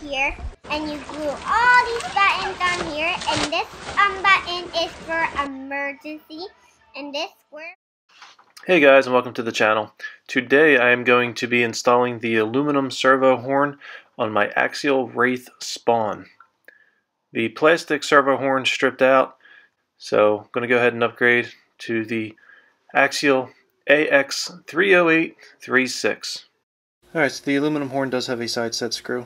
here, and you glue all these buttons on here, and this button is for emergency, and this square. Hey guys, and welcome to the channel. Today I am going to be installing the aluminum servo horn on my Axial Wraith spawn. The plastic servo horn stripped out, so I'm going to go ahead and upgrade to the Axial AX30836. Alright, so the aluminum horn does have a side set screw.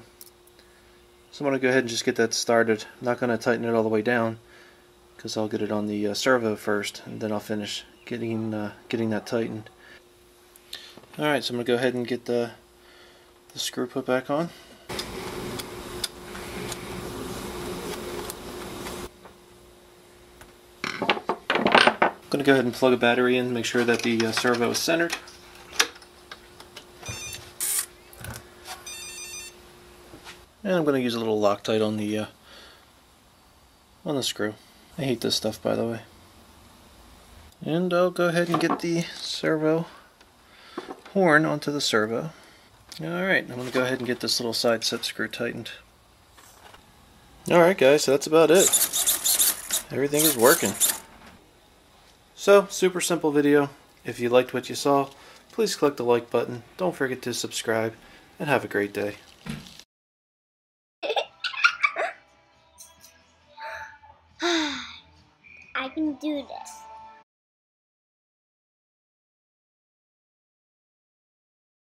So I'm going to go ahead and just get that started. I'm not going to tighten it all the way down, because I'll get it on the servo first, and then I'll finish getting that tightened. Alright, so I'm going to go ahead and get the screw put back on. I'm going to go ahead and plug a battery in, make sure that the servo is centered. And I'm going to use a little Loctite on the screw. I hate this stuff, by the way. And I'll go ahead and get the servo horn onto the servo. Alright, I'm going to go ahead and get this little side set screw tightened. Alright guys, so that's about it. Everything is working. So, super simple video. If you liked what you saw, please click the like button. Don't forget to subscribe, and have a great day. I can do this.